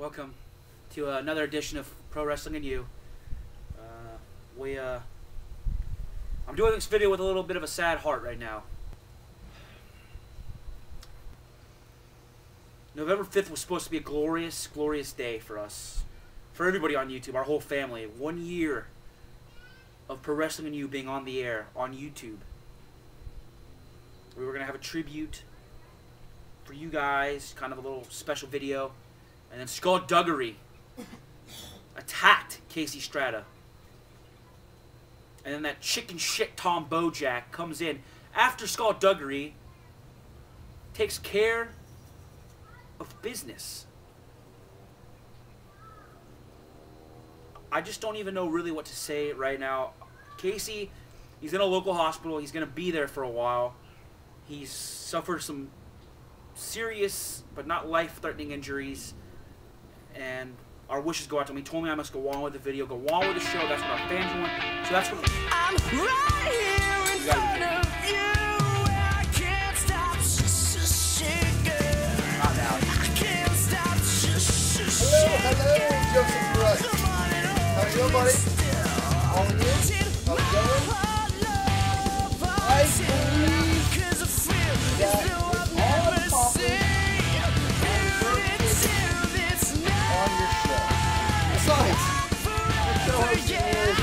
Welcome to another edition of Pro Wrestling and You. I'm doing this video with a little bit of a sad heart right now. November 5th was supposed to be a glorious, glorious day for us. For everybody on YouTube, our whole family. 1 year of Pro Wrestling and You being on the air on YouTube. We were going to have a tribute for you guys, kind of a little special video. And then Skullduggery attacked Casey Strata. And then that chicken shit Tom Bojack comes in after Skullduggery takes care of business. I just don't even know really what to say right now. Casey, he's in a local hospital. He's going to be there for a while. He's suffered some serious but not life-threatening injuries. And our wishes go out to him. He told me I must go on with the video, go on with the show. That's what our fans want. So that's what I'm right here in front of you. I can't stop shaking. Not now. I can't stop shaking. Hello, Joseph Rush. How you doing, buddy? All of you? How's it going? I believe that with all the confidence on your show. Besides, your show host is...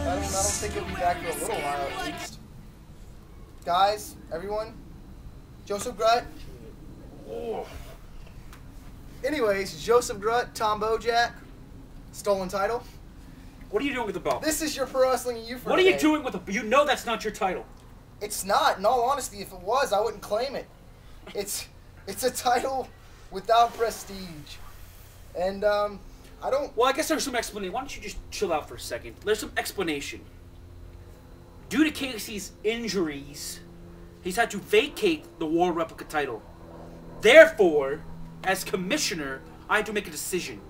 I don't think he'll be back for a little while at least. Guys, everyone, Joseph Grutt. Anyways, Joseph Grutt, Tom Bojack, stolen title. What are you doing with the belt? This is your Pro Wrestling and You for What are you today. doing with the... You know that's not your title. It's not. In all honesty, if it was, I wouldn't claim it. It's a title without prestige. And, I don't... Well, I guess there's some explanation. Why don't you just chill out for a second? There's some explanation. Due to Casey's injuries, he's had to vacate the World Replica title. Therefore, as commissioner, I had to make a decision.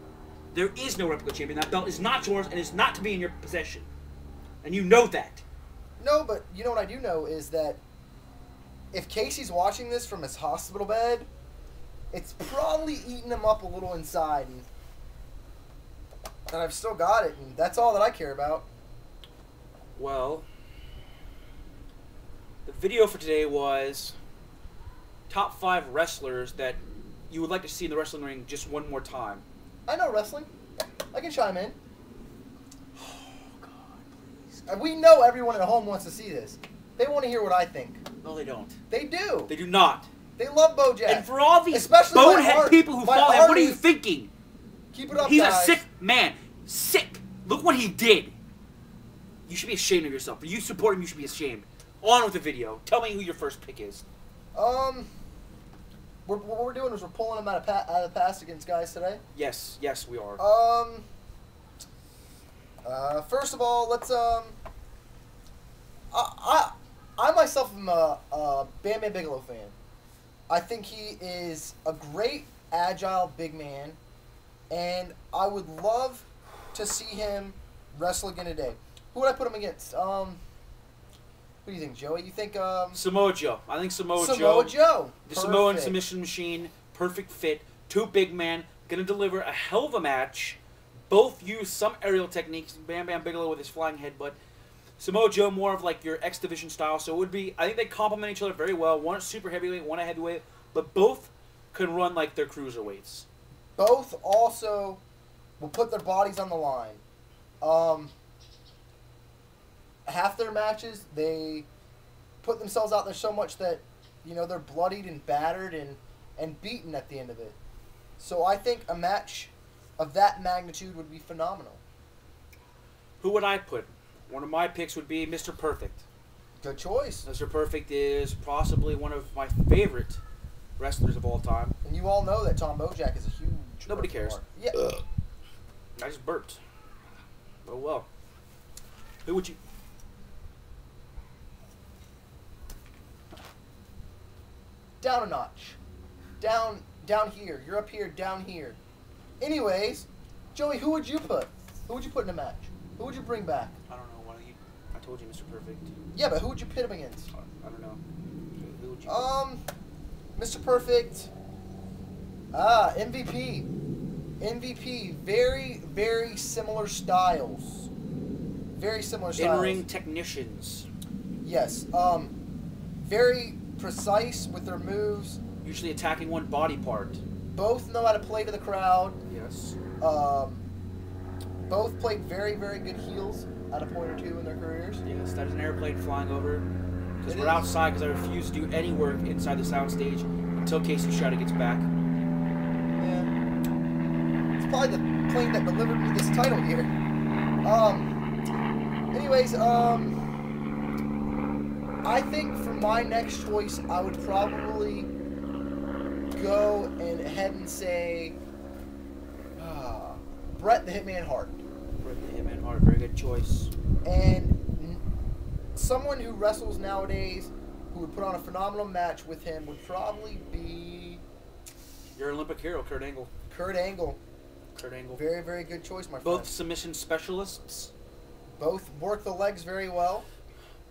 There is no Replica champion. That belt is not yours and is not to be in your possession. And you know that. No, but you know what I do know is that if Casey's watching this from his hospital bed, it's probably eating him up a little inside. And I've still got it, and that's all that I care about. Well, the video for today was top 5 wrestlers that you would like to see in the wrestling ring just one more time. I know wrestling. I can chime in. Oh, God, please. And we know everyone at home wants to see this. They want to hear what I think. No, they don't. They do. They do not. They love Bojack. And for all these Especially my bonehead heart- people who my follow him, heart what are you is- thinking? Keep it up, He's guys. a sick man. Sick. Look what he did. You should be ashamed of yourself. If you support him, you should be ashamed. On with the video. Tell me who your first pick is. What we're doing is we're pulling them out of the past against guys today. Yes, yes, we are. First of all, let's I myself am a Bam Bam Bigelow fan. I think he is a great, agile big man, and I would love to see him wrestle again today. Who would I put him against? What do you think, Joey? You think Samoa Joe. I think Samoa Joe. Samoa Joe. The Samoan Perfect. submission machine. Perfect fit. 2 big men. Going to deliver a hell of a match. Both use some aerial techniques. Bam Bam Bigelow with his flying headbutt. Samoa Joe more of like your X Division style. So it would be, I think they complement each other very well. One a super heavyweight, one a heavyweight. But both can run like their cruiserweights. Both also will put their bodies on the line. Half their matches, they put themselves out there so much that, you know, they're bloodied and battered and beaten at the end of it. So I think a match of that magnitude would be phenomenal. Who would I put? One of my picks would be Mr. Perfect. Good choice. Mr. Perfect is possibly one of my favorite wrestlers of all time. And you all know that Tom Bojack is a huge... Nobody cares. Yeah. I just burped. Oh well. Who would you... Down a notch. Down here. You're up here, down here. Anyways, Joey, who would you put? Who would you put in a match? Who would you bring back? I don't know. Why don't you... I told you, Mr. Perfect. Yeah, but who would you pit him against? I don't know. Who would you... Mr. Perfect. MVP. MVP. Very, very similar styles. Very similar styles. In-ring technicians. Yes. Very precise with their moves. Usually attacking one body part. Both know how to play to the crowd. Yes. Both played very, very good heels at a point or two in their careers. Yes, that is an airplane flying over. Because It we're is. outside because I refuse to do any work inside the soundstage until Casey Strata gets back. Yeah. It's probably the plane that delivered me this title here. Anyways, I think for my next choice, I would probably go and ahead and say Bret the Hitman Hart. Bret the Hitman Hart, very good choice. And someone who wrestles nowadays who would put on a phenomenal match with him would probably be Your Olympic hero, Kurt Angle. Kurt Angle. Kurt Angle. Very, very good choice, my friend. Both submission specialists. Both work the legs very well.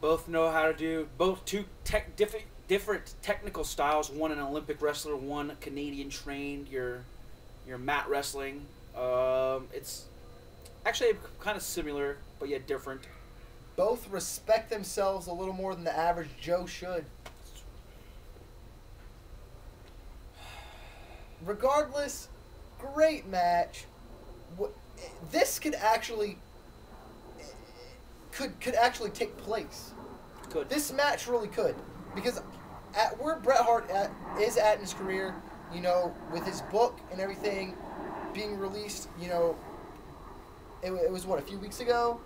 Both know how to do two different technical styles. One an Olympic wrestler, one Canadian trained. Your mat wrestling. It's actually kind of similar, but yet different. Both respect themselves a little more than the average Joe should. Regardless, great match. This could actually take place. Good. This match really could, because at where Bret Hart is at in his career, you know, with his book and everything being released, you know, it was what, a few weeks ago.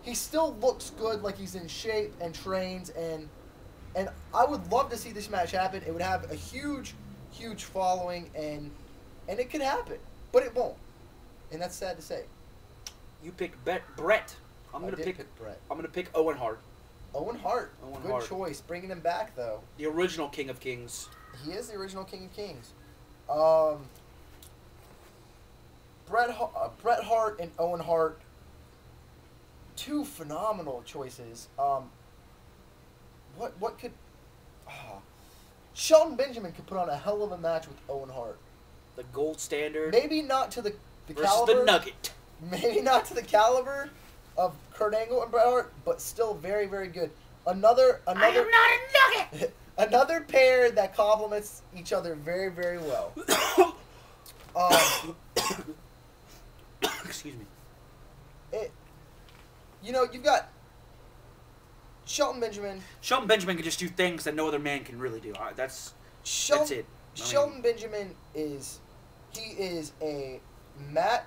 He still looks good, like he's in shape and trains, and I would love to see this match happen. It would have a huge following, and it could happen, but it won't, and that's sad to say. You pick Bret. I'm gonna pick Bret. I'm gonna pick Owen Hart, Owen Hart. Owen Good Hart. choice. Bringing him back though. the original King of Kings. He is the original King of Kings. Bret Hart and Owen Hart. Two phenomenal choices. What could Shelton Benjamin could put on a hell of a match with Owen Hart. The gold standard Maybe not to the versus caliber. the Nugget. Maybe not to the caliber of Kurt Angle and Bret Hart, but still very, very good. Another I am not a Nugget. another pair that complements each other very, very well. Excuse me. You know, you've got Shelton Benjamin. Shelton Benjamin can just do things that no other man can really do. That's Shelton, it. Shelton Benjamin is a mat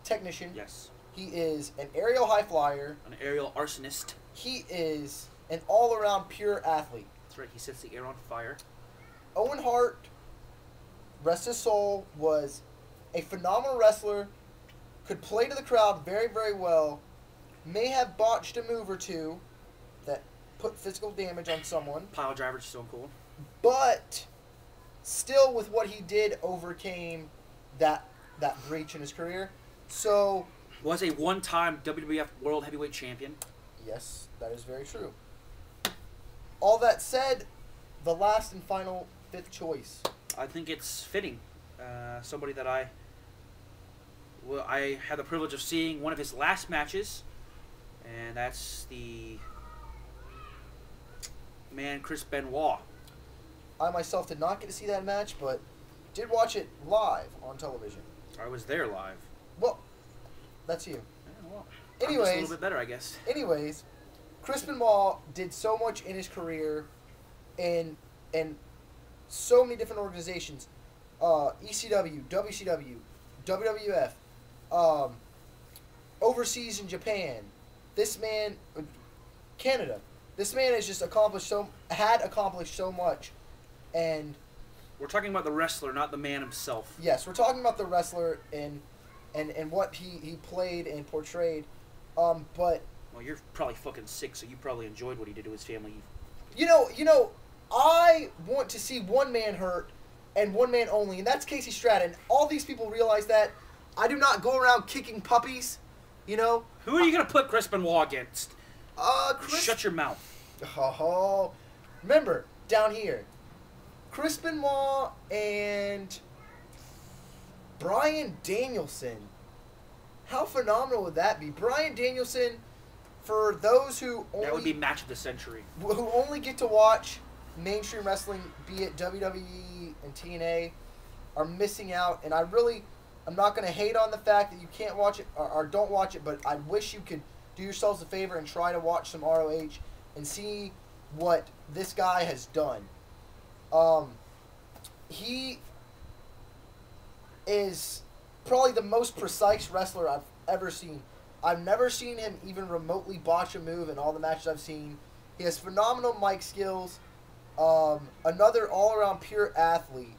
technician. Yes. He is an aerial high flyer. An aerial arsonist. He is an all-around pure athlete. That's right. He sets the air on fire. Owen Hart, rest his soul, was a phenomenal wrestler. Could play to the crowd very, very well. May have botched a move or two that put physical damage on someone. Pile driver's so cool. But still, with what he did, overcame that breach in his career. So, Was a one-time WWF World Heavyweight Champion. yes, that is very true. All that said, the last and final fifth choice. I think it's fitting. Somebody that I had the privilege of seeing one of his last matches, and that's the man Chris Benoit. I myself did not get to see that match, but did watch it live on television. I was there live. Well, that's you. Yeah, well, I'm just a Anyways, little bit better, I guess. Chris Benoit did so much in his career in so many different organizations. ECW, WCW, WWF, overseas in Japan. This man, Canada. This man has just accomplished so much, and We're talking about the wrestler, not the man himself. yes, we're talking about the wrestler and what he played and portrayed. But Well, you're probably fucking sick, so you probably enjoyed what he did to his family. you know, I want to see one man hurt and one man only, and that's Casey Stratton. All these people realize that. I do not go around kicking puppies, you know. Who are you gonna put Chris Benoit against? Chris. Shut your mouth. Oh, remember down here, Chris Benoit and Bryan Danielson. How phenomenal would that be? Bryan Danielson, for those who That would be only match of the century. who only get to watch mainstream wrestling, be it WWE and TNA, are missing out. And I'm not going to hate on the fact that you can't watch it or don't watch it, but I wish you could do yourselves a favor and try to watch some ROH and see what this guy has done. He is probably the most precise wrestler I've ever seen. I've never seen him even remotely botch a move in all the matches I've seen. He has phenomenal mic skills. Another all-around pure athlete.